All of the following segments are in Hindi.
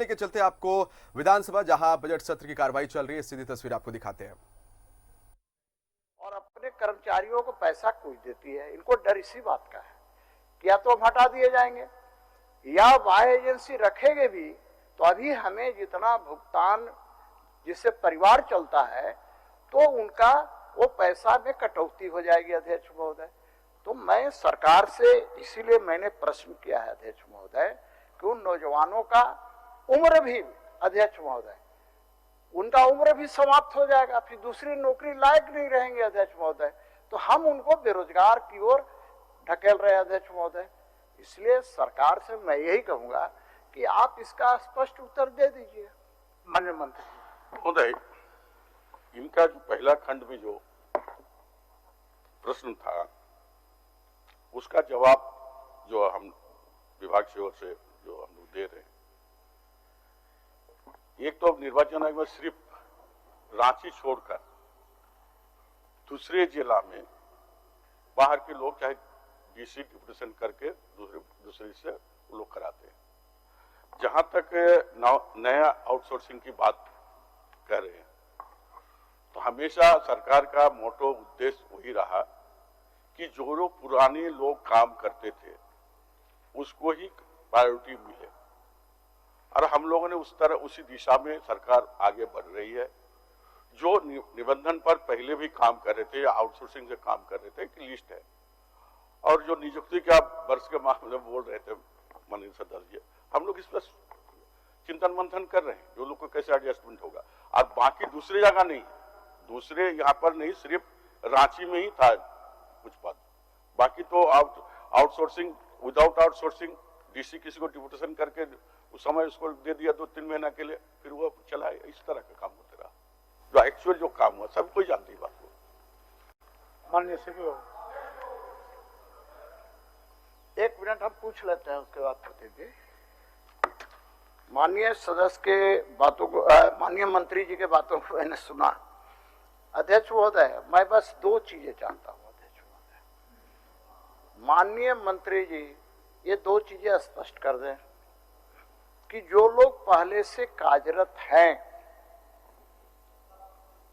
लेके चलते हैं आपको विधानसभा, जहां बजट सत्र की कार्रवाई चल रही है। सीधी तस्वीर आपको दिखाते हैं। और अपने कर्मचारियों को पैसा कुछ देती है, इनको डर इसी बात का है कि या तो हम हटा दिए जाएंगे या वाय एजेंसी रखेंगे भी तो अभी हमें जितना भुगतान जिससे परिवार चलता है तो उनका वो पैसा में कटौती हो जाएगी। अध्यक्ष महोदय, तो मैं सरकार से इसीलिए मैंने प्रश्न किया है अध्यक्ष महोदय कि उन नौजवानों का उम्र भी, अध्यक्ष महोदय, उनका उम्र भी समाप्त हो जाएगा, फिर दूसरी नौकरी लायक नहीं रहेंगे अध्यक्ष महोदय, तो हम उनको बेरोजगार की ओर ढकेल रहे हैं अध्यक्ष महोदय। इसलिए सरकार से मैं यही कहूंगा कि आप इसका स्पष्ट उत्तर दे दीजिए। माननीय मंत्री महोदय, इनका जो पहला खंड में जो प्रश्न था उसका जवाब जो हम विभाग की ओर से जो हम लोग दे रहे हैं, एक तो निर्वाचन आयोग में सिर्फ रांची छोड़कर दूसरे जिला में बाहर के लोग चाहे डीसी डिप्यूटेशन करके दूसरे से वो लोग कराते हैं। जहां तक नया आउटसोर्सिंग की बात कर रहे हैं तो हमेशा सरकार का मोटो उद्देश्य वही रहा कि जो पुराने लोग काम करते थे उसको ही प्रायोरिटी मिले, और हम लोगों ने उसी दिशा में सरकार आगे बढ़ रही है। जो निबंधन पर पहले भी काम कर रहे थे या आउटसोर्सिंग से काम कर रहे थे, एक लिस्ट है। और जो नियुक्ति के आप वर्ष के मामले में बोल रहे थे माननीय सदस्य जी, हम लोग इस पर चिंतन मंथन कर रहे हैं, जो लोग को कैसे एडजस्टमेंट होगा। और बाकी दूसरी जगह नहीं, दूसरे यहाँ पर नहीं, सिर्फ रांची में ही था कुछ बात, बाकी तो आउटसोर्सिंग, विदाउट आउटसोर्सिंग डीसी किसी को डिप्यूटेशन करके उस समय उसको दे दिया 2-3 महीना के लिए, फिर वो चला। इस तरह का काम होते रहा, जो एक्चुअल जो काम हुआ सब कोई जानती बात को। माननीय सीपीओ, एक मिनट हम पूछ लेते हैं, उसके बाद बताइए। माननीय सदस्य के बातों को, माननीय मंत्री जी के बातों को मैंने सुना। अध्यक्ष महोदय, मैं बस 2 चीजें चाहता हूं अध्यक्ष महोदय। माननीय मंत्री जी ये 2 चीजें स्पष्ट कर दें कि जो लोग पहले से कार्यरत हैं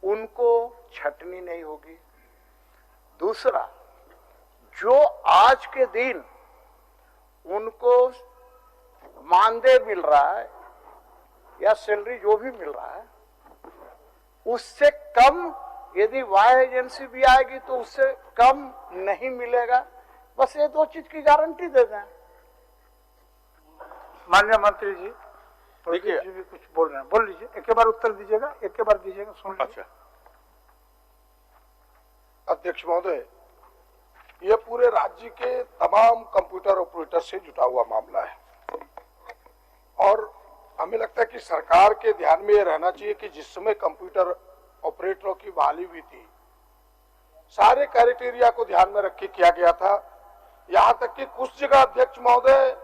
उनको छटनी नहीं होगी। दूसरा, जो आज के दिन उनको मानदेय मिल रहा है या सैलरी जो भी मिल रहा है उससे कम, यदि वाय एजेंसी भी आएगी तो उससे कम नहीं मिलेगा। बस ये 2 चीज की गारंटी दे दें। माननीय मंत्री जी, देखिए जी भी कुछ बोल रहे हैं, बोल लीजिए, एक बार उत्तर दीजिएगा, एक बार दीजिएगा, सुन लीजिए। अच्छा अध्यक्ष महोदय, ये पूरे राज्य के तमाम कंप्यूटर ऑपरेटर से जुटा हुआ मामला है और हमें लगता है कि सरकार के ध्यान में ये रहना चाहिए कि जिस समय कंप्यूटर ऑपरेटरों की बहाली हुई थी, सारे क्राइटेरिया को ध्यान में रख के किया गया था। यहां तक कि कुछ जगह अध्यक्ष महोदय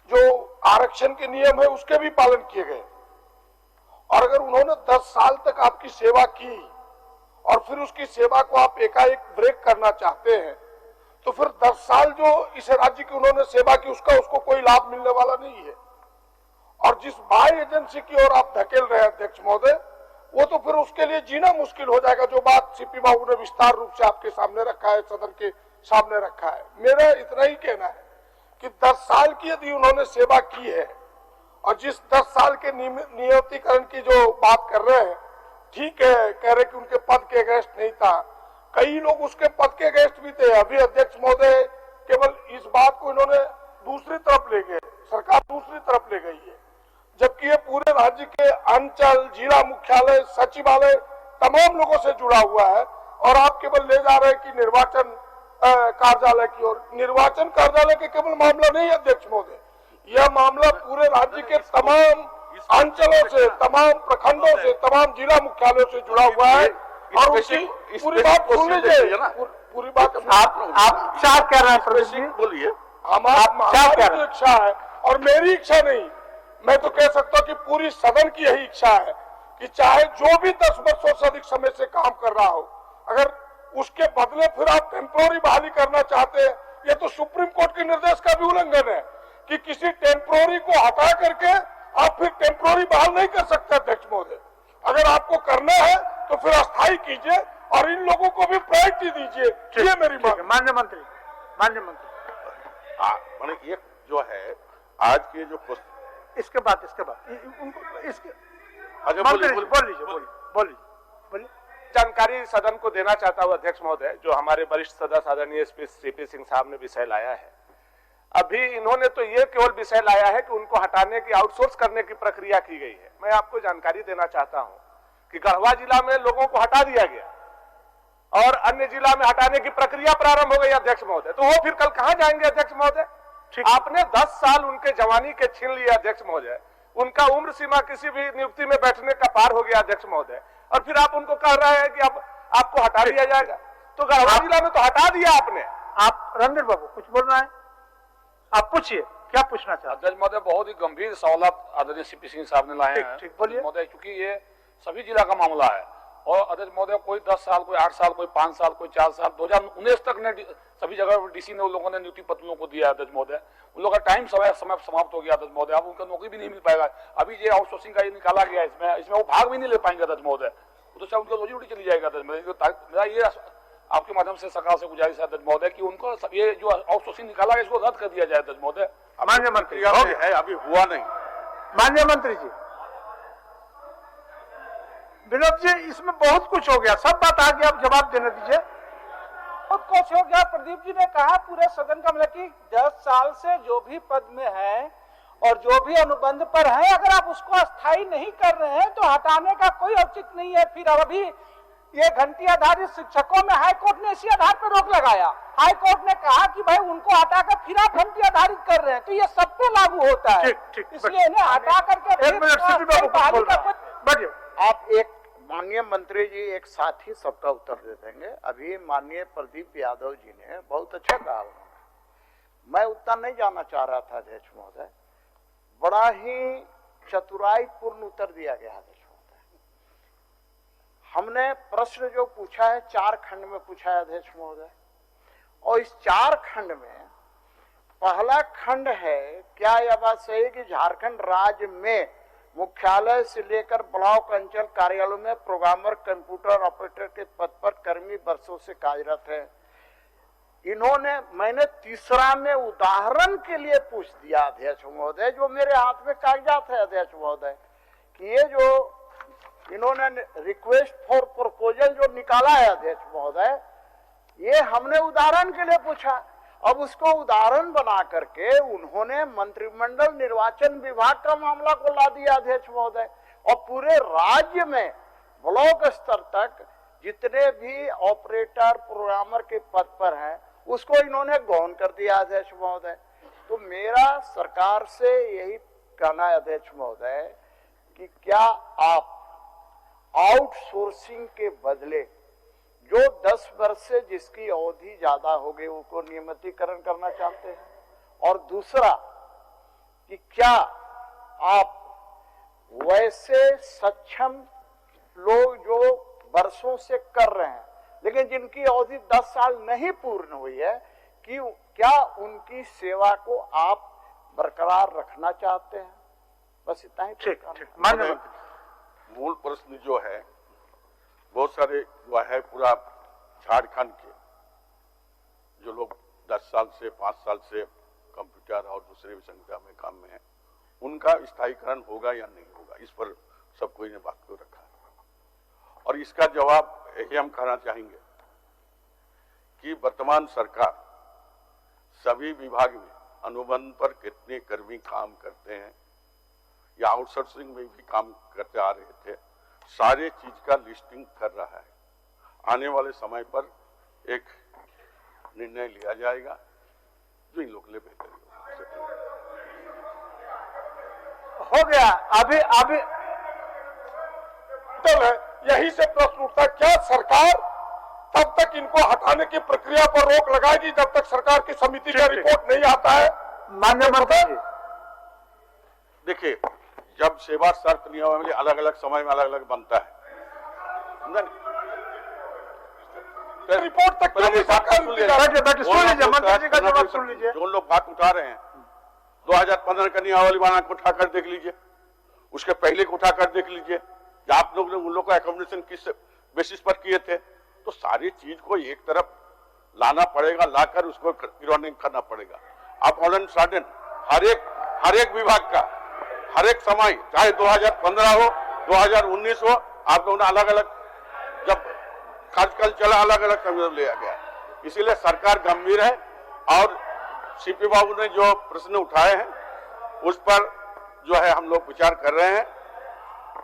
जो आरक्षण के नियम है उसके भी पालन किए गए। और अगर उन्होंने 10 साल तक आपकी सेवा की और फिर उसकी सेवा को आप एकाएक ब्रेक करना चाहते हैं तो फिर 10 साल जो इस राज्य की उन्होंने सेवा की उसको कोई लाभ मिलने वाला नहीं है। और जिस वाय एजेंसी की ओर आप धकेल रहे हैं अध्यक्ष महोदय, वो तो फिर उसके लिए जीना मुश्किल हो जाएगा, जो बात सीपी बाबू ने विस्तार रूप से आपके सामने रखा है, सदन के सामने रखा है। मेरा इतना ही कहना है कि 10 साल की यदि उन्होंने सेवा की है और जिस 10 साल के नियमितीकरण की जो बात कर रहे हैं, ठीक है, कह रहे कि उनके पद के अगेंस्ट नहीं था, कई लोग उसके पद के अगेंस्ट भी थे। अभी अध्यक्ष महोदय केवल इस बात को इन्होंने दूसरी तरफ ले गए, सरकार दूसरी तरफ ले गई है, जबकि ये पूरे राज्य के अंचल, जिला मुख्यालय, सचिवालय तमाम लोगों से जुड़ा हुआ है। और आप केवल ले जा रहे हैं कि निर्वाचन कार्यालय की ओर। निर्वाचन कार्यालय के केवल मामला नहीं अध्यक्ष महोदय, यह मामला पूरे राज्य के तमाम अंचलों से, तमाम प्रखंडों से, तमाम जिला मुख्यालयों से जुड़ा हुआ है। और उसकी पूरी बात सुन लीजिए, पूरी बात आप क्या कह रहे हैं प्रदेश जी? बोलिए। हमारी इच्छा है और मेरी इच्छा नहीं, मैं तो कह सकता हूँ कि पूरी सदन की यही इच्छा है कि चाहे जो भी 10 वर्षों से अधिक समय से काम कर रहा हो, अगर उसके बदले फिर आप टेम्पोररी बहाली करना चाहते हैं, ये तो सुप्रीम कोर्ट के निर्देश का भी उल्लंघन है कि किसी टेम्पोररी को हटा करके आप फिर टेम्पोररी बहाल नहीं कर सकते अध्यक्ष महोदय। अगर आपको करना है तो फिर अस्थायी कीजिए और इन लोगों को भी प्रायोरिटी दीजिए। ये मेरी मांग। माननीय मंत्री माने एक जो है आज के जो इसके बाद अच्छा बोलिए। जानकारी सदन को देना चाहता हूं अध्यक्ष महोदय, जो हमारे वरिष्ठ सदस्य आदरणीय सीपी सिंह साहब ने विषय लाया है। अभी इन्होंने तो ये केवल विषय लाया है कि उनको हटाने की, आउटसोर्स करने की प्रक्रिया की गई है। मैं आपको जानकारी देना चाहता हूं कि गढ़वा जिला में लोगों को हटा दिया गया और अन्य जिला में हटाने की प्रक्रिया प्रारंभ हो गई अध्यक्ष महोदय। तो वो फिर कल कहां जाएंगे अध्यक्ष महोदय? आपने 10 साल उनके जवानी के छीन लिए अध्यक्ष महोदय। उनका उम्र सीमा किसी भी नियुक्ति में बैठने का पार हो गया अध्यक्ष महोदय, और फिर आप उनको कह रहे हैं कि अब आपको हटा दिया जाएगा। तो गढ़वा जिला में तो हटा दिया आपने। आप रणधीर बाबू कुछ बोल रहे हैं, आप पूछिए, क्या पूछना चाहते हैं? अध्यक्ष महोदय, बहुत ही गंभीर सवाल आदरणीय सीपी सिंह साहब ने लाए हैं। ठीक बोलिए महोदय, क्योंकि ये सभी जिला का मामला है और अध्यक्ष महोदय कोई 10 साल, कोई 8 साल, कोई 5 साल, कोई 4 साल, 2019 तक ने सभी जगह डीसी ने उन लोगों ने नियुक्ति पत्र को दिया अध्यक्ष महोदय। उन लोगों का टाइम समय समाप्त हो गया अध्यक्ष महोदय। अब उनका नौकरी भी नहीं मिल पाएगा। अभी ये आउटसोर्सिंग का ये निकाला गया, इसमें वो भाग भी नहीं ले पाएंगे अध्यक्ष महोदय। तो चाहे उनका रोजी रोटी चली जाएगा अध्यक्ष महोदय। मेरा ये आपके माध्यम से सरकार से गुजारिश है अध्यक्ष महोदय कि उनको ये जो आउटसोर्सिंग निकाला गया इसको रद्द कर दिया जाए अध्यक्ष महोदय। माननीय मंत्री है, अभी हुआ नहीं। माननीय मंत्री जी, विनोद जी, इसमें बहुत कुछ हो गया, सब बात आ गया, अब जवाब देने दीजिए। बहुत कुछ हो गया। प्रदीप जी ने कहा पूरे सदन का, मतलब कि 10 साल से जो भी पद में है और जो भी अनुबंध पर है, अगर आप उसको अस्थायी नहीं कर रहे हैं तो हटाने का कोई औचित्य नहीं है। फिर अभी ये घंटी आधारित शिक्षकों में हाई कोर्ट ने इसी आधार पर रोक लगाया। हाई कोर्ट ने कहा कि भाई उनको हटाकर फिर आप घंटी आधारित कर रहे हैं, तो ये सब पे लागू होता है। इसलिए इन्हें हटा करके आप एक माननीय मंत्री जी एक साथ ही सबका उत्तर दे देंगे। अभी माननीय प्रदीप यादव जी ने बहुत अच्छा कहा, मैं उतना नहीं जानना चाह रहा था अध्यक्ष महोदय। बड़ा ही चतुराईपूर्ण उत्तर दिया गया अध्यक्ष महोदय। हमने प्रश्न जो पूछा है 4 खंड में पूछा है अध्यक्ष महोदय, और इस 4 खंड में पहला खंड है, क्या यह बात सही है कि झारखंड राज्य में मुख्यालय से लेकर ब्लॉक अंचल कार्यालयों में प्रोग्रामर कंप्यूटर ऑपरेटर के पद पर कर्मी वर्षों से कार्यरत है। इन्होंने, मैंने तीसरा में उदाहरण के लिए पूछ दिया अध्यक्ष महोदय, जो मेरे हाथ में कागजात है अध्यक्ष महोदय, कि ये जो इन्होंने रिक्वेस्ट फॉर प्रपोजल जो निकाला है अध्यक्ष महोदय, ये हमने उदाहरण के लिए पूछा। अब उसको उदाहरण बना करके उन्होंने मंत्रिमंडल निर्वाचन विभाग का मामला को ला दिया अध्यक्ष महोदय, और पूरे राज्य में ब्लॉक स्तर तक जितने भी ऑपरेटर प्रोग्रामर के पद पर हैं उसको इन्होंने गौण कर दिया अध्यक्ष महोदय। तो मेरा सरकार से यही कहना है अध्यक्ष महोदय कि क्या आप आउटसोर्सिंग के बदले जो 10 वर्ष से जिसकी अवधि ज्यादा हो गई उनको नियमितीकरण करना चाहते हैं, और दूसरा कि क्या आप वैसे सक्षम लोग जो वर्षों से कर रहे हैं लेकिन जिनकी अवधि 10 साल नहीं पूर्ण हुई है, कि क्या उनकी सेवा को आप बरकरार रखना चाहते हैं? बस इतना ही। ठीक। मूल प्रश्न जो है, बहुत सारे जो है पूरा झारखंड के जो लोग 10 साल से 5 साल से कंप्यूटर और दूसरे विसंगता में काम में है, उनका स्थायीकरण होगा या नहीं होगा, इस पर सब कोई ने बात को रखा है। और इसका जवाब यही हम कहना चाहेंगे कि वर्तमान सरकार सभी विभाग में अनुबंध पर कितने कर्मी काम करते हैं या आउटसोर्सिंग में भी काम करते आ रहे थे, सारे चीज का लिस्टिंग कर रहा है। आने वाले समय पर एक निर्णय लिया जाएगा जो इन लोग के लिए बेहतर हो गया। अभी तो यही से प्रश्न उठता है, क्या सरकार तब तक इनको हटाने की प्रक्रिया पर रोक लगाएगी जब तक सरकार की समिति का रिपोर्ट नहीं आता है? माननीय मंत्री, देखिए, जब सेवा शर्त नियमावली अलग अलग समय में अलग अलग बनता है, रिपोर्ट तक क्यों नहीं सरकार सुन लीजिए, मंत्री जी का जवाब सुन लीजिए। जो लोग बात उठा रहे हैं 2015 का नियमावली बना को उठाकर देख लीजिए, उसके पहले को उठाकर देख लीजिए, आप लोग ने उन लोग का एकोमोडेशन किस बेसिस पर किए थे। तो सारी चीज को एक तरफ लाना पड़ेगा, लाकर उसको क्लियरिंग करना पड़ेगा। अब ऑन एंड सडन हर एक विभाग का हर एक समय, चाहे 2015 हो 2019 हो, आप लोगों ने अलग अलग जब कार्यकाल चला अलग अलग संविधान लिया गया। इसीलिए सरकार गंभीर है और सीपी बाबू ने जो प्रश्न उठाए हैं उस पर जो है हम लोग विचार कर रहे हैं।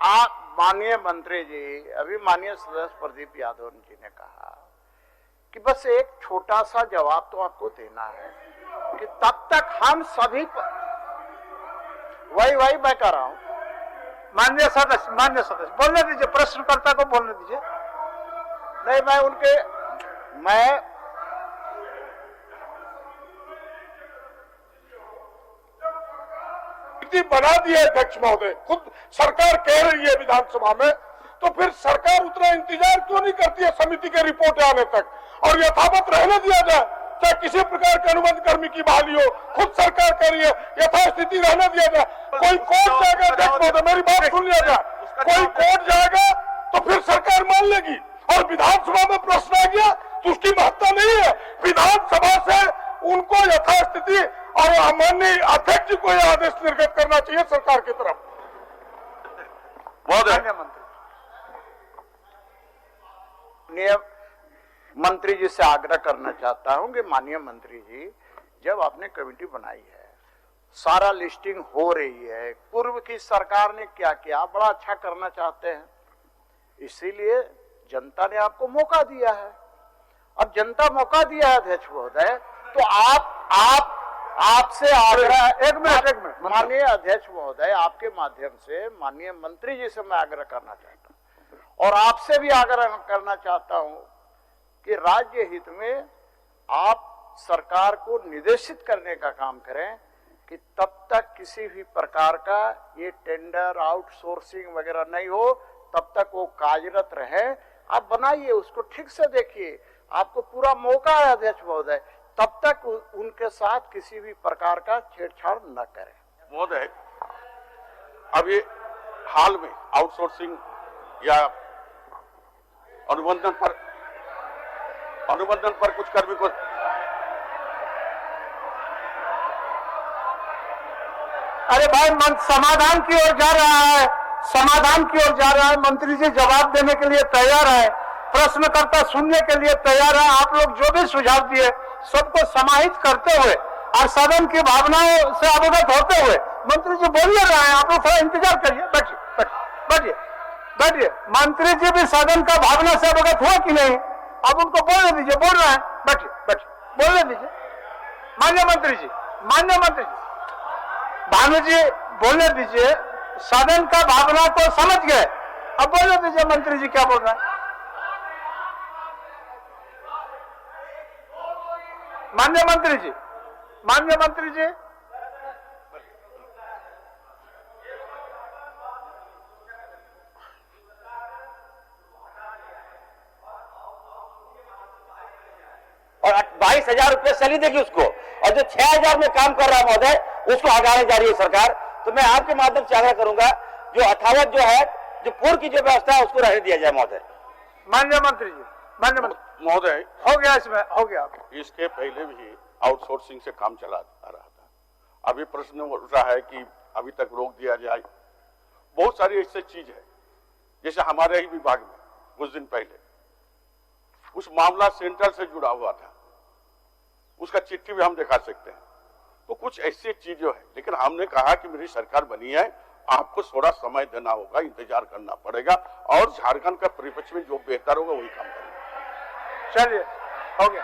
आप माननीय मंत्री जी, अभी माननीय सदस्य प्रदीप यादव जी ने कहा कि बस एक छोटा सा जवाब तो आपको देना है कि तब तक हम सभी वही मैं कह रहा हूं। माननीय सदस्य बोलने दीजिए, प्रश्नकर्ता को बोलने दीजिए। नहीं, मैं बना दिया अध्यक्ष महोदय, खुद सरकार कह रही है विधानसभा में, तो फिर सरकार उतना इंतजार क्यों नहीं करती है समिति के रिपोर्ट आने तक और यथावत रहने दिया जाए, चाहे किसी प्रकार के अनुबंध कर्मी की बहाली हो। खुद सरकार कह रही है यथास्थिति रहने दिया जाए। कोई कोर्ट जाएगा अध्यक्ष महोदय, मेरी बात सुन लिया जाए, कोई कोर्ट जाएगा तो फिर सरकार मान लेगी। और विधानसभा में प्रश्न आ गया तो उसकी महत्ता नहीं है। विधानसभा से उनको यथास्थिति और माननीय अध्यक्ष जी को यह आदेश निर्गत करना चाहिए सरकार की तरफ। मंत्री जी से आग्रह करना चाहता हूं कि माननीय मंत्री जी, जब आपने कमेटी बनाई है, सारा लिस्टिंग हो रही है, पूर्व की सरकार ने क्या किया, बड़ा अच्छा करना चाहते हैं, इसीलिए जनता ने आपको मौका दिया है। अब जनता मौका दिया है अध्यक्ष महोदय, तो आपसे आग्रह, एक मिनट माननीय अध्यक्ष महोदय, आपके माध्यम से माननीय मंत्री जी से मैं आग्रह करना चाहता हूं और आपसे भी आग्रह करना चाहता हूं कि राज्य हित में आप सरकार को निर्देशित करने का काम करें कि तब तक किसी भी प्रकार का ये टेंडर आउटसोर्सिंग वगैरह नहीं हो, तब तक वो कार्यरत रहे। आप बनाइए, उसको ठीक से देखिए, आपको पूरा मौका है अध्यक्ष महोदय, तब तक उनके साथ किसी भी प्रकार का छेड़छाड़ न करें। महोदय, अभी हाल में आउटसोर्सिंग या अनुबंधन पर कुछ कर्मी को अरे भाई, समाधान की ओर जा रहा है, समाधान की ओर जा रहा है। मंत्री जी जवाब देने के लिए तैयार है, प्रश्नकर्ता सुनने के लिए तैयार है। आप लोग जो भी सुझाव दिए सबको समाहित करते हुए और सदन की भावनाओं से अवगत होते हुए मंत्री जी बोल रहे हैं। आप लोग थोड़ा इंतजार करिए, बैठिए। मंत्री जी भी सदन का भावना से अवगत हुआ कि नहीं, अब उनको बोलने दीजिए, बोल रहे हैं, बैठिए, बोलने दीजिए। माननीय मंत्री जी, भानु जी बोलने दीजिए, सदन का भावना को समझ गए, अब बोलने दीजिए मंत्री जी क्या बोल रहे हैं। माननीय मंत्री जी, और 22,000 रुपये सैलरी देगी उसको, और जो 6,000 में काम कर रहा है महोदय उसको हटाने जा रही है सरकार। तो मैं आपके माध्यम से आग्रह करूंगा, जो यथावत जो है, जो पूर्व की जो व्यवस्था है उसको रहने दिया जाए महोदय। माननीय मंत्री जी, महोदय, हो गया, इसमें हो गया। इसके पहले भी आउटसोर्सिंग से काम चला आ रहा था। अभी प्रश्न उठ रहा है कि अभी तक रोक दिया जाए। बहुत सारी ऐसी चीज है, जैसे हमारे ही विभाग में कुछ दिन पहले उस मामला सेंट्रल से जुड़ा हुआ था, उसका चिट्ठी भी हम दिखा सकते हैं। तो कुछ ऐसी चीजें है, लेकिन हमने कहा कि मेरी सरकार बनी है, आपको थोड़ा समय देना होगा, इंतजार करना पड़ेगा और झारखंड का परिप्रेक्ष्य में जो बेहतर होगा वही काम करेंगे। चलिए, हो गया।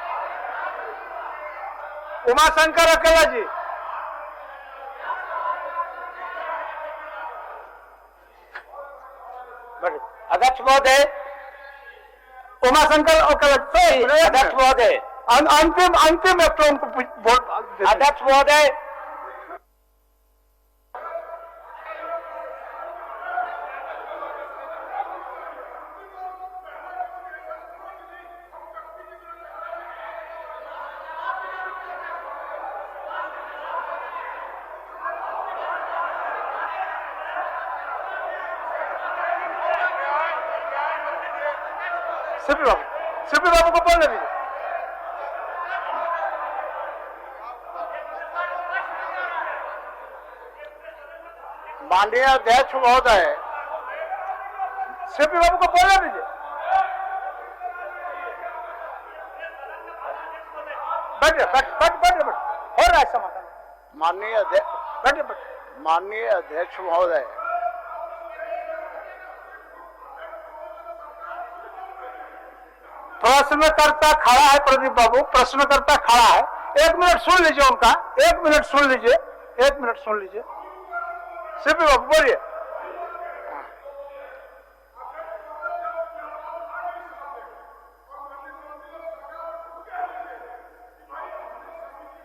उमाशंकर अकेला जी, अध्यक्ष महोदय, उमाशंकर अकेला, अध्यक्ष महोदय, अंतिम एक तो उनको अध्यक्ष महोदय, सीपी बाबू को बोलने दीजिए। माननीय अध्यक्ष महोदय, सीपी बाबू को बोलने दीजिए। बैठिए हो रहा है समाधान। माननीय अध्यक्ष महोदय, प्रश्नकर्ता खड़ा है। प्रदीप बाबू प्रश्नकर्ता खड़ा है, 1 मिनट सुन लीजिए उनका, 1 मिनट सुन लीजिए, 1 मिनट सुन लीजिए। सीपी बाबू बोलिए।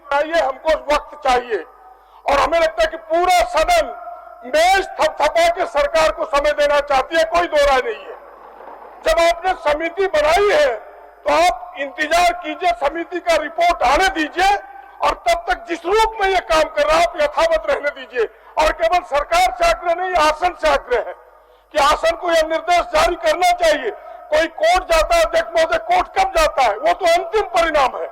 चाहिए, हमको वक्त चाहिए और हमें लगता है कि पूरा सदन मेज थपथपा के सरकार को समय देना चाहती है, कोई दो राय नहीं है। जब आपने समिति बनाई है तो आप इंतजार कीजिए, समिति का रिपोर्ट आने दीजिए और तब तक जिस रूप में ये काम कर रहा है आप यथावत रहने दीजिए। और केवल सरकार से आग्रह नहीं, आसन से आग्रह है कि आसन को यह निर्देश जारी करना चाहिए। कोई कोर्ट जाता है अध्यक्ष महोदय, कोर्ट कब जाता है, वो तो अंतिम परिणाम है।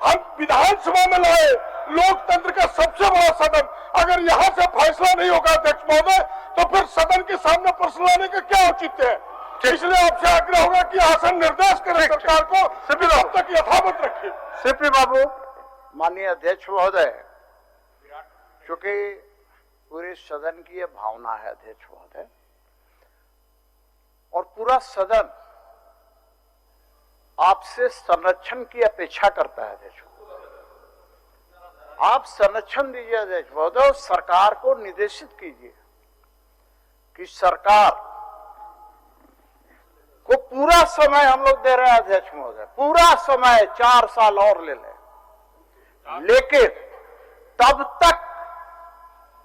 हम विधानसभा में लाए लोकतंत्र का सबसे बड़ा सदन, अगर यहाँ से फैसला नहीं होगा अध्यक्ष महोदय तो फिर सदन के सामने प्रश्न लाने का क्या औचित्य है। इसलिए आपसे आग्रह होगा कि आसन निर्देश करें सरकार को, तब तक यथावत रखे। सीपी बाबू। माननीय अध्यक्ष महोदय, चूंकि पूरे सदन की यह भावना है अध्यक्ष महोदय, और पूरा सदन आपसे संरक्षण की अपेक्षा करता है अध्यक्ष महोदय, आप संरक्षण दीजिए अध्यक्ष महोदय, सरकार को निर्देशित कीजिए कि सरकार को पूरा समय हम लोग दे रहे हैं अध्यक्ष महोदय, पूरा समय 4 साल और ले लें, लेकिन तब तक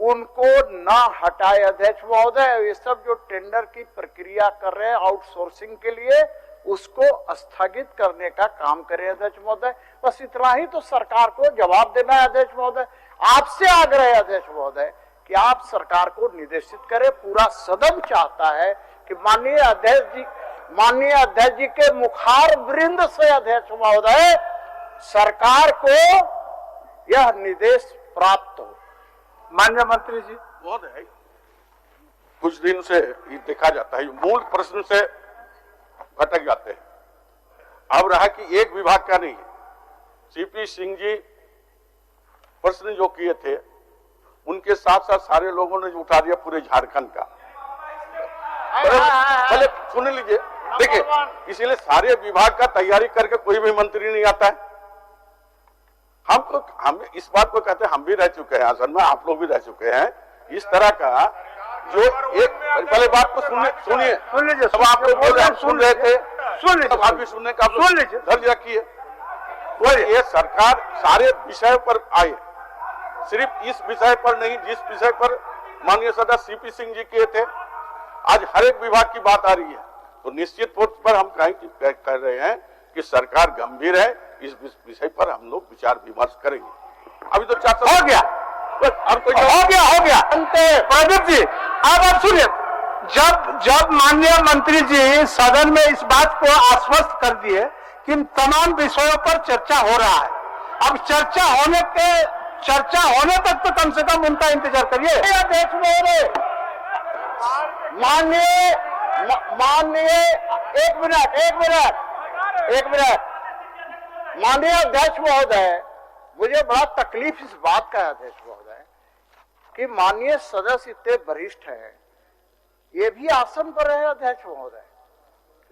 उनको ना हटाए अध्यक्ष महोदय। ये सब जो टेंडर की प्रक्रिया कर रहे हैं आउटसोर्सिंग के लिए, उसको स्थगित करने का काम करें अध्यक्ष महोदय। बस इतना ही तो सरकार को जवाब देना है अध्यक्ष महोदय। आपसे आग्रह है अध्यक्ष महोदय कि आप सरकार को निर्देशित करें। पूरा सदन चाहता है कि माननीय अध्यक्ष जी के मुखार वृंद से अध्यक्ष महोदय सरकार को यह निर्देश प्राप्त हो। माननीय मंत्री जी। महोदय, कुछ दिन से ये देखा जाता है मूल प्रश्न से भटक जाते हैं। अब रहा कि एक विभाग का नहीं, सीपी सिंह जी प्रश्न जो किए थे उनके साथ साथ सारे लोगों ने उठा दिया पूरे झारखंड का। पहले सुन लीजिए, देखिए, इसीलिए सारे विभाग का तैयारी करके कोई भी मंत्री नहीं आता है। हम इस बात को कहते हैं, हम भी रह चुके हैं आसन में, आप लोग भी रह चुके हैं। इस तरह का जो एक पहले बात को सुनिए, सब आप लोग बोल रहे हैं, सुन रहे थे, आप भी सुनने का धैर्य रखिए। तो ये सरकार सारे विषय पर आए, सिर्फ इस विषय पर नहीं, जिस विषय पर माननीय सदस्य सीपी सिंह जी किए थे, आज हर एक विभाग की बात आ रही है। तो निश्चित तौर पर हम कह रहे हैं कि सरकार गंभीर है, इस विषय पर हम लोग विचार विमर्श करेंगे। अभी तो चर्चा हो गया, अब कोई हो गया। प्रदीप जी, अब आप सुनिए, जब माननीय मंत्री जी सदन में इस बात को आश्वस्त कर दिए कि इन तमाम विषयों पर चर्चा हो रहा है, अब चर्चा होने तक तो कम से कम उनका इंतजार करिए। अध्यक्ष महोदय, माननीय एक मिनट माननीय अध्यक्ष महोदय, मुझे बड़ा तकलीफ इस बात का है अध्यक्ष महोदय कि माननीय सदस्य इतने वरिष्ठ हैं, ये भी आसन पर रहे अध्यक्ष महोदय,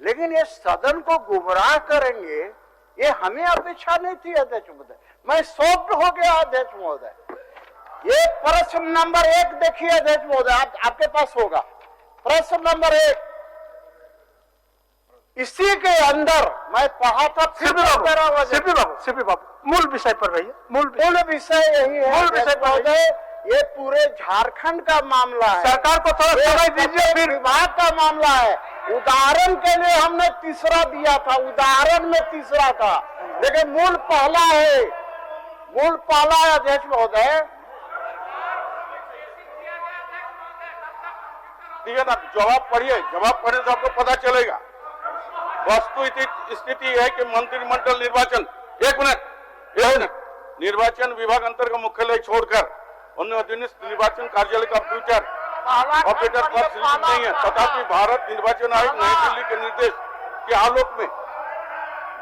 लेकिन ये सदन को गुमराह करेंगे ये हमें अपेक्षा नहीं थी अध्यक्ष महोदय। मैं शॉक्ड हो गया अध्यक्ष महोदय। ये प्रश्न नंबर 1 देखिए अध्यक्ष महोदय, आपके पास होगा प्रश्न नंबर 1, इसी के अंदर मैं पढ़ा था। सीपी बाबू मूल विषय पर रहिए। मूल विषय यही है मूल विषय महोदय, ये पूरे झारखंड का मामला है, सरकार को थोड़ा समय दीजिए, फिर विभाग का मामला है। उदाहरण के लिए हमने तीसरा दिया था, उदाहरण में तीसरा था, लेकिन मूल पहला है अध्यक्ष महोदय। जवाब पढ़िए, जवाब पढ़ने से आपको पता चलेगा। वस्तु स्थिति है कि मंत्रिमंडल निर्वाचन एक मिनट निर्वाचन विभाग अंतर्गत मुख्यालय छोड़कर अन्य अधीनस्थ निर्वाचन कार्यालय कंप्यूटर ऑपरेटर पद सृजित नहीं है। तथापि भारत निर्वाचन आयोग नई दिल्ली के निर्देश के आलोक में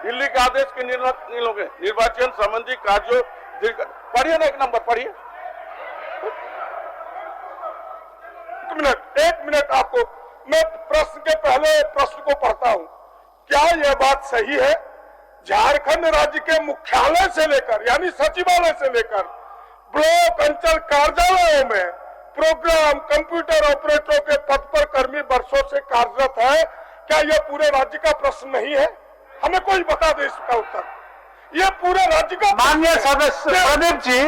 दिल्ली के आदेश के निर्वाचन संबंधी कार्यों पढ़िए ना, एक नंबर पढ़िए। एक मिनट आपको मैं प्रश्न के पहले प्रश्न को पढ़ता हूं। क्या यह बात सही है झारखंड राज्य के मुख्यालय से लेकर यानी सचिवालय से लेकर ब्लॉक अंचल कार्यालयों में प्रोग्राम कंप्यूटर ऑपरेटरों के पद पर कर्मी वर्षों से कार्यरत है? क्या यह पूरे राज्य का प्रश्न नहीं है? हमें कोई बता दे इसका उत्तर। यह पूरे राज्य का माननीय सदस्य प्रदीप जी,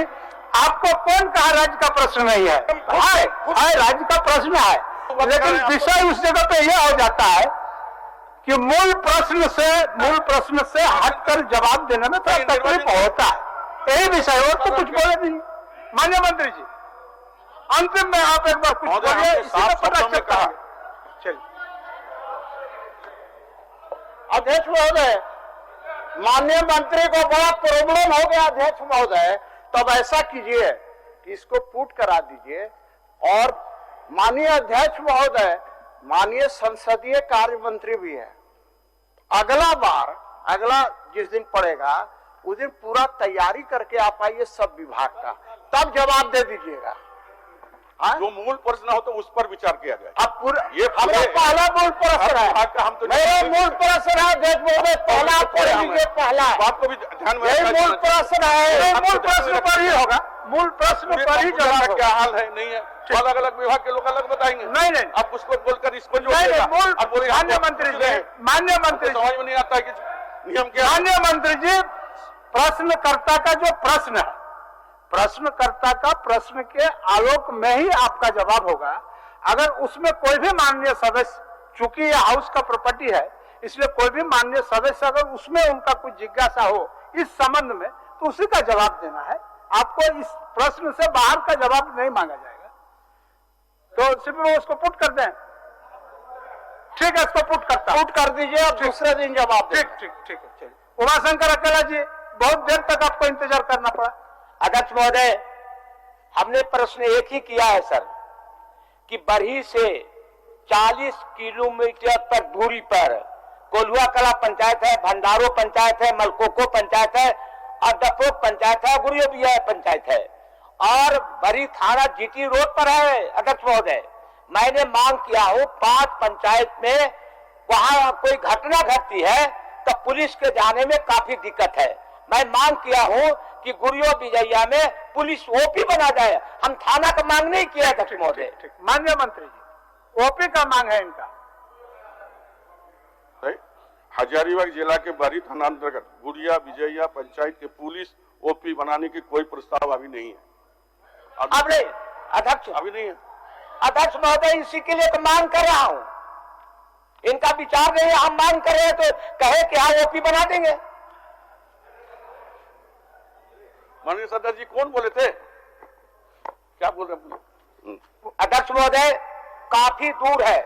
आपको कौन कहा राज्य का प्रश्न नहीं है? राज्य का प्रश्न है, लेकिन विषय उस जगह पे यह हो जाता है कि मूल प्रश्न से हटकर जवाब देने में थोड़ा तकलीफ होता है। यही विषय और तो कुछ बोले नहीं। माननीय मंत्री जी, अंतिम में आप एक बार कुछ बोलिए, इसी में पता चलता है। चलिए अध्यक्ष महोदय, माननीय मंत्री को बड़ा प्रॉब्लम हो गया। अध्यक्ष महोदय, तब ऐसा कीजिए कि इसको पुट करा दीजिए और माननीय अध्यक्ष महोदय, माननीय संसदीय कार्य मंत्री भी है, अगला जिस दिन पड़ेगा उस दिन पूरा तैयारी करके आप आइए सब विभाग का, तब जवाब दे दीजिएगा। जो मूल प्रश्न हो तो उस पर विचार किया जाए। अब पूरा हमारा पहला मूल प्रश्न है, हम तो मेरा मूल प्रश्न है अध्यक्ष महोदय, पहला पढ़ लीजिए। पहला बात को भी ध्यान में यही मूल प्रश्न है, मूल प्रश्न पर ही होगा, मूल प्रश्न पर ही जवाब होगा। क्या हाल है नहीं है, अलग अलग विभाग के लोग अलग बताएंगे। नहीं आप उसको बोलकर इसको माननीय मंत्री जी, समझ में नहीं आता है कि नियम क्या। माननीय मंत्री जी, प्रश्नकर्ता का जो प्रश्न है, प्रश्नकर्ता का प्रश्न के आलोक में ही आपका जवाब होगा। अगर उसमें कोई भी माननीय सदस्य, चूंकि ये हाउस का प्रॉपर्टी है, इसलिए कोई भी माननीय सदस्य अगर उसमें उनका कुछ जिज्ञासा हो इस संबंध में, तो उसी का जवाब देना है। आपको इस प्रश्न से बाहर का जवाब नहीं मांगा जाएगा। तो सिर्फ वो उसको पुट कर दें। ठीक है, इसको पुट कर दीजिए और दूसरे दिन जवाब। ठीक है, चलिए। उमाशंकर अकेला जी, बहुत देर तक आपको इंतजार करना पड़ा। अध्यक्ष महोदय, हमने प्रश्न एक ही किया है सर कि बरही से 40 किलोमीटर पर दूरी पर कोल्हुआ कला पंचायत है, भंडारो पंचायत है, मलकोको पंचायत है और डपोक पंचायत है, गुरिया पंचायत है और बरही थाना जीटी रोड पर है। अध्यक्ष महोदय, मैंने मांग किया हूं 5 पंचायत में वहां कोई घटना घटती है तो पुलिस के जाने में काफी दिक्कत है। मैं मांग किया हूं कि गुरियो बिजैया में पुलिस ओपी बना जाए। हम थाना का मांग नहीं किया अध्यक्ष महोदय। माननीय मंत्री जी, ओपी का मांग है इनका। हजारीबाग जिला के बरही थाना अंतर्गत गुड़िया बिजैया पंचायत के पुलिस ओपी बनाने की कोई प्रस्ताव अभी नहीं है। अभी नहीं है अध्यक्ष महोदय, इसी के लिए तो मांग कर रहा हूं। इनका विचार नहीं है, हम मांग कर रहे हैं तो कहे कि हाँ ओपी बना देंगे। माननीय सदस्य जी कौन बोले थे, क्या बोल रहे हैं? अध्यक्ष महोदय, काफी दूर है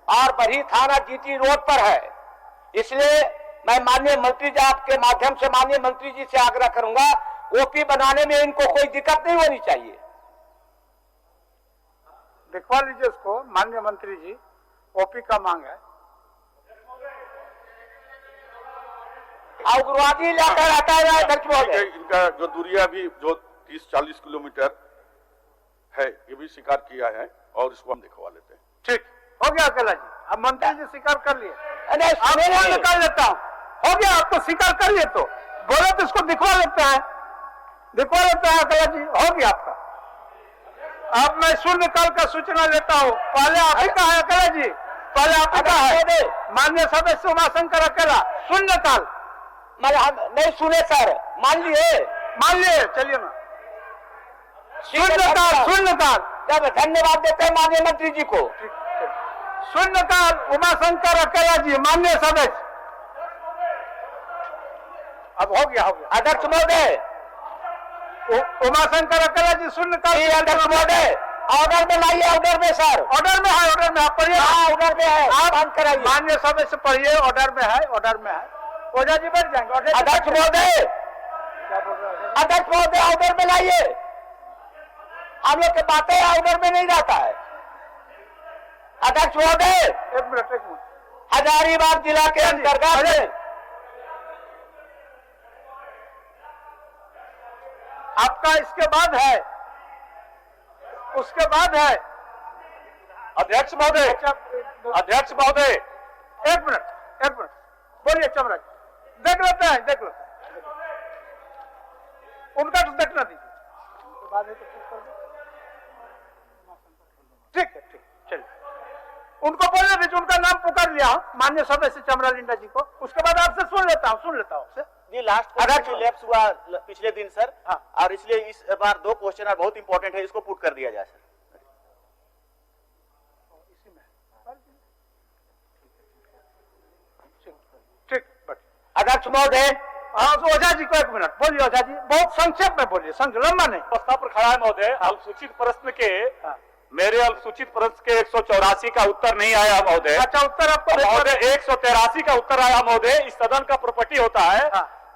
और बरही थाना जीटी रोड पर है, इसलिए मैं माननीय मंत्री जी, आपके माध्यम से माननीय मंत्री जी से आग्रह करूंगा, ओपी बनाने में इनको कोई दिक्कत नहीं होनी चाहिए। दिखवा लीजिए उसको। माननीय मंत्री जी, ओपी का मांग है। उग्रवादी इलाका रहता है अध्यक्ष महोदय। इनका जो दूरिया भी जो 30-40 किलोमीटर है, ये भी स्वीकार किया है और इसको हम दिखवा लेते हैं। ठीक हो गया अकेला जी, अब मंत्री जी स्वीकार कर लिए। मैं निकाल लेता हूँ। हो गया, आपको स्वीकार कर लिए तो बोले तो इसको दिखवा लेते हैं अकेला जी। हो गया आपका। अब मैं शून्यकाल का सूचना लेता हूँ। पहले आप ही का है अकेला जी, पहले आप ही का है। माननीय सदस्य उमाशंकर अकेला, शून्यकाल। नहीं सुने सर, मान लिए। चलिए ना, शून्यकाल। जब धन्यवाद देते हैं माननीय मंत्री जी को। शून्यकाल उमाशंकर अकेला जी, माननीय सदस्य। अब हो गया। अध्यक्ष महोदय, उमाशंकर अकेला जी, शून्यकाल। अध्यक्ष महोदय, ऑर्डर में लाइए, ऑर्डर में सर, ऑर्डर में है, ऑर्डर में है, पढ़िए। हाँ ऑर्डर में है, आप बंद कराइए। माननीय सदस्य पढ़िए, ऑर्डर में है, ऑर्डर में है। ओझा जी बैठ जाएंगे। अध्यक्ष महोदय, क्या बोल रहे हैं? अध्यक्ष महोदय ऑर्डर में लाइए, हम लोग की बातें ऑर्डर में नहीं जाता है। अध्यक्ष महोदय, एक मिनट। हजारीबाग जिला के अंतर्गत आपका इसके बाद है, उसके बाद है। अध्यक्ष महोदय, अध्यक्ष महोदय, एक मिनट बोलिए चमराज, देख लेते हैं, देख लेते हैं, उनका तो देखना दीजिए। ठीक है, ठीक, चलिए उनको बोलने दीजिए, उनका नाम पुकार लिया माननीय सदस्य चमरा लिंडा जी को, उसके बाद आपसे सुन लेता हूँ जी। लास्ट अध्यक्ष लैप्स हुआ पिछले दिन सर, हाँ। और इसलिए इस बार 2 क्वेश्चन बहुत इंपॉर्टेंट है, इसको पुट कर दिया जाए सर। ठीक, अध्यक्ष महोदय, हाँ तो ओझा जी को 1 मिनट बोलिए। ओझा जी बहुत संक्षेप में बोलिए, लंबा नहीं। प्रस्ताव पर खड़ा है महोदय। अल्पसूचित प्रश्न के मेरे अल्पसूचित प्रश्न के 184 का उत्तर नहीं आया महोदय। अच्छा, उत्तर आपको महोदय 183 का उत्तर आया महोदय। इस सदन का प्रॉपर्टी होता है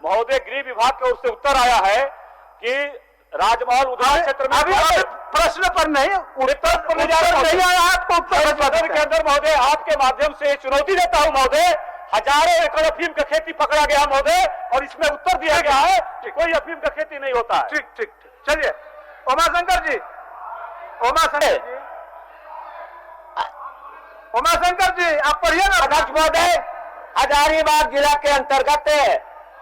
महोदय। गृह विभाग की ओर से उत्तर आया है कि राजमहल उद्यान क्षेत्र में अभी प्रश्न पर नहीं, उत्तर पर नहीं आया आपको उत्तर सदन के अंदर महोदय आपके माध्यम से चुनौती देता हूं महोदय। हजारों एकड़ अफीम का खेती पकड़ा गया महोदय, और इसमें उत्तर दिया गया है कि कोई अफीम का खेती नहीं होता है। ठीक ठीक, चलिए उमाशंकर जी, उमाशंकर जी आप पढ़िए ना। अध्यक्ष महोदय, हजारीबाग जिला के अंतर्गत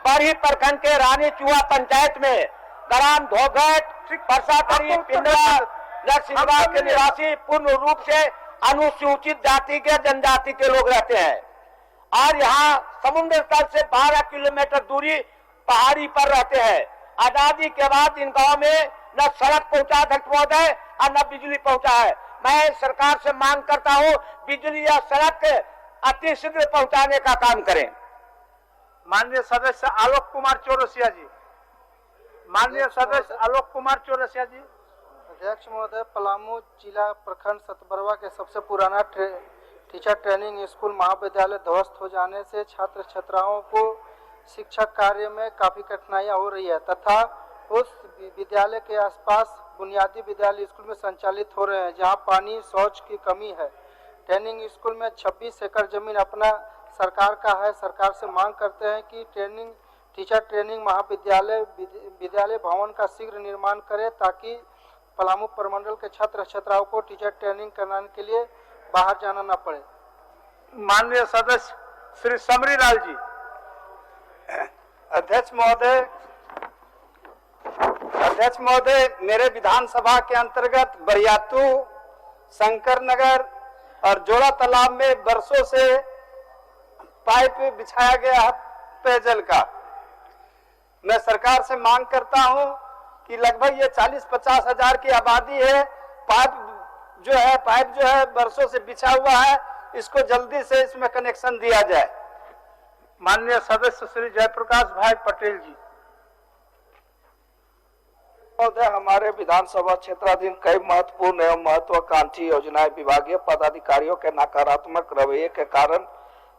बरही प्रखंड के रानी चुहा पंचायत में ग्राम धोघट, परसातरी, पिंडरा, नरसिंहवा के निवासी पूर्ण रूप से अनुसूचित जाति के जनजाति के लोग रहते हैं, और यहाँ समुद्र तल से 12 किलोमीटर दूरी पहाड़ी पर रहते हैं। आजादी के बाद इन गांव में न सड़क पहुंचा अध्यक्ष महोदय और न बिजली पहुंचा है। मैं सरकार से मांग करता हूं बिजली या सड़क अति शीघ्र पहुंचाने का काम करें। माननीय सदस्य आलोक कुमार चौरसिया जी, माननीय सदस्य आलोक कुमार चौरसिया जी। अध्यक्ष महोदय, पलामू जिला प्रखंड सतबरवा के सबसे पुराना टीचर ट्रेनिंग स्कूल महाविद्यालय ध्वस्त हो जाने से छात्र छात्राओं को शिक्षक कार्य में काफी कठिनाइयां हो रही है तथा उस विद्यालय के आसपास बुनियादी विद्यालय स्कूल में संचालित हो रहे हैं जहां पानी शौच की कमी है। ट्रेनिंग स्कूल में 26 एकड़ जमीन अपना सरकार का है। सरकार से मांग करते हैं कि टीचर ट्रेनिंग महाविद्यालय विद्यालय भवन का शीघ्र निर्माण करे ताकि पलामू प्रमंडल के छात्र छात्राओं को टीचर ट्रेनिंग कराने के लिए बाहर जाना न पड़े। माननीय सदस्य श्री समरी लाल जी। अध्यक्ष महोदय, मेरे विधानसभा के अंतर्गत बरियातू, शंकर नगर और जोड़ा तालाब में वर्षों से पाइप बिछाया गया है पेयजल का। मैं सरकार से मांग करता हूं कि लगभग ये 40-50 हजार की आबादी है, पाइप जो है वर्षों से बिछा हुआ है, इसको जल्दी से इसमें कनेक्शन दिया जाए। माननीय सदस्य श्री जयप्रकाश भाई पटेल जी। महोदय, हमारे विधानसभा क्षेत्राधीन कई महत्वपूर्ण एवं महत्वाकांक्षी योजनाएं विभागीय पदाधिकारियों के नकारात्मक रवैये के कारण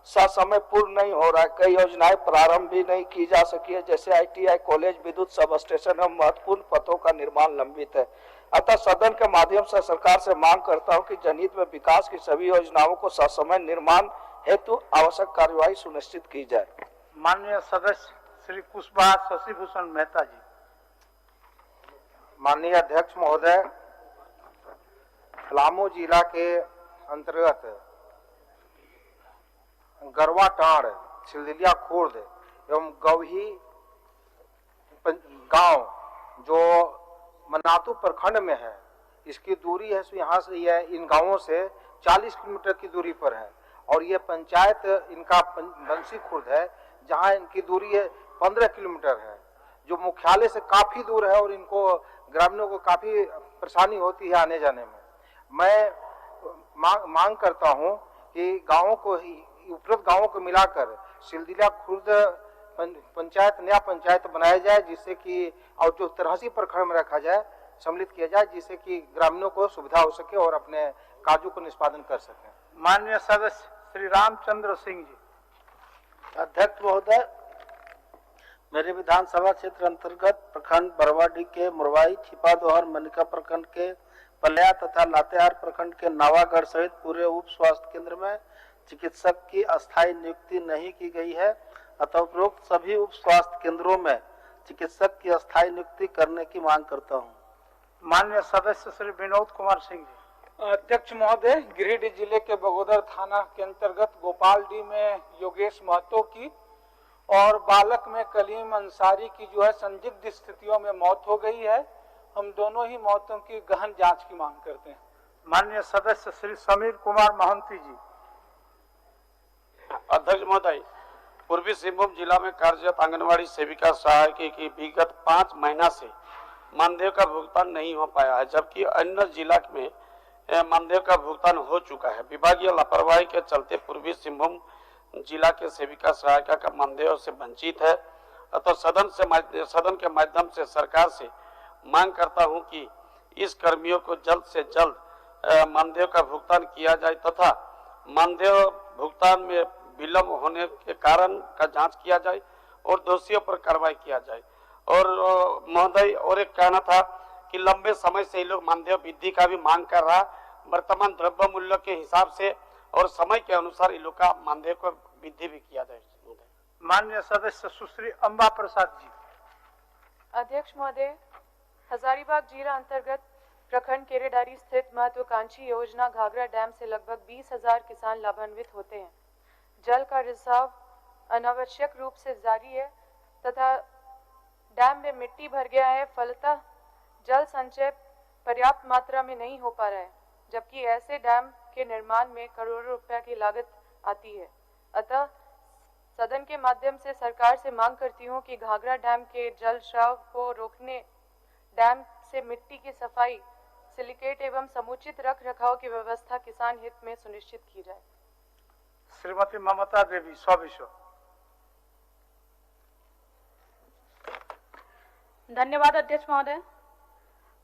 समय पूर्ण नहीं हो रहा है। कई योजनाएं प्रारंभ भी नहीं की जा सकी है, जैसे ITI कॉलेज, विद्युत सब स्टेशन एवं महत्वपूर्ण पथों का निर्माण लंबित है। अतः सदन के माध्यम से सरकार से मांग करता हूं कि जनहित में विकास की सभी योजनाओं को ससमय निर्माण हेतु आवश्यक कार्यवाही सुनिश्चित की जाए। माननीय सदस्य श्री कुशवाहा शशिभूषण मेहता जी। माननीय अध्यक्ष महोदय, पलामू जिला के अंतर्गत गरवा टांड़, छिलदिलिया खुर्द एवं गवही गांव जो मनातू प्रखंड में है, इसकी दूरी है यहाँ से यह इन गांवों से 40 किलोमीटर की दूरी पर है, और ये पंचायत इनका बंसी खुर्द है जहां इनकी दूरी है 15 किलोमीटर है, जो मुख्यालय से काफी दूर है और इनको ग्रामीणों को काफी परेशानी होती है आने जाने में। मैं मांग करता हूं कि गांवों को उपरोक्त गांवों को मिलाकर सिलदिला खुर्द पंचायत नया पंचायत बनाया जाए, जिससे कि और जो 83 प्रखंड में रखा जाए, सम्मिलित किया जाए, जिससे कि ग्रामीणों को सुविधा हो सके और अपने कार्यों को निष्पादन कर सकें। माननीय सदस्य श्री रामचंद्र सिंह जी। अध्यक्ष महोदय, मेरे विधानसभा क्षेत्र अंतर्गत प्रखंड बरवाडी के मुरवाई, छिपादोहर, मनिका प्रखंड के पलिया तथा लातेहार प्रखंड के नावागढ़ सहित पूरे उप स्वास्थ्य केंद्र में चिकित्सक की अस्थायी नियुक्ति नहीं की गई है, अतः उपरोक्त सभी उप स्वास्थ्य केंद्रों में चिकित्सक की अस्थायी नियुक्ति करने की मांग करता हूं। माननीय सदस्य श्री विनोद कुमार सिंह जी। अध्यक्ष महोदय, गिरिडीह जिले के बगोदर थाना के अंतर्गत गोपालडी में योगेश महतो की और बालक में कलीम अंसारी की जो है संदिग्ध स्थितियों में मौत हो गई है। हम दोनों ही मौतों की गहन जांच की मांग करते हैं। माननीय सदस्य श्री समीर कुमार महंती जी। अध्यक्ष महोदय, पूर्वी सिंहभूम जिला में कार्यरत आंगनवाड़ी सेविका सहायक की विगत 5 महीना से मानदेय का भुगतान नहीं हो पाया है, जबकि अन्य जिला में मानदेय का भुगतान हो चुका है। विभागीय लापरवाही के चलते पूर्वी सिंहभूम जिला के सेविका सहायिका का मानदेय से वंचित है। अतः सदन के माध्यम से सरकार से मांग करता हूं कि इस कर्मियों को जल्द से जल्द मानदेय का भुगतान किया जाए तथा मानदेय भुगतान में विलंब होने के कारण का जांच किया जाए और दोषियों पर कार्रवाई किया जाए। और महोदय, और एक कहना था कि लंबे समय से ये लोग मानदेय वृद्धि का भी मांग कर रहा, वर्तमान द्रव्य मूल्य के हिसाब से और समय के अनुसार इन लोग का मानदेय को वृद्धि भी किया जाए। माननीय सदस्य सुश्री अंबा प्रसाद जी। अध्यक्ष महोदय, हजारीबाग जिला अंतर्गत प्रखंड केरेडारी स्थित महत्वाकांक्षी योजना घाघरा डैम से लगभग 20,000 किसान लाभान्वित होते हैं। जल का रिसाव अनावश्यक रूप से जारी है तथा डैम में मिट्टी भर गया है, फलतः जल संचय पर्याप्त मात्रा में नहीं हो पा रहा है, जबकि ऐसे डैम के निर्माण में करोड़ों रुपए की लागत आती है। अतः सदन के माध्यम से सरकार से मांग करती हूं कि घाघरा डैम के जल स्राव को रोकने, डैम से मिट्टी की सफाई, सिलिकेट एवं समुचित रख रखाव की व्यवस्था किसान हित में सुनिश्चित की जाए। श्रीमती ममता देवी, स्वाभिश्व। धन्यवाद अध्यक्ष महोदय।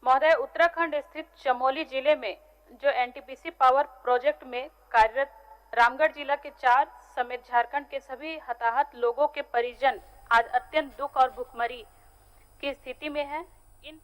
महोदय, उत्तराखंड स्थित चमोली जिले में जो एनटीपीसी पावर प्रोजेक्ट में कार्यरत रामगढ़ जिला के 4 समेत झारखंड के सभी हताहत लोगों के परिजन आज अत्यंत दुख और भुखमरी की स्थिति में हैं। इन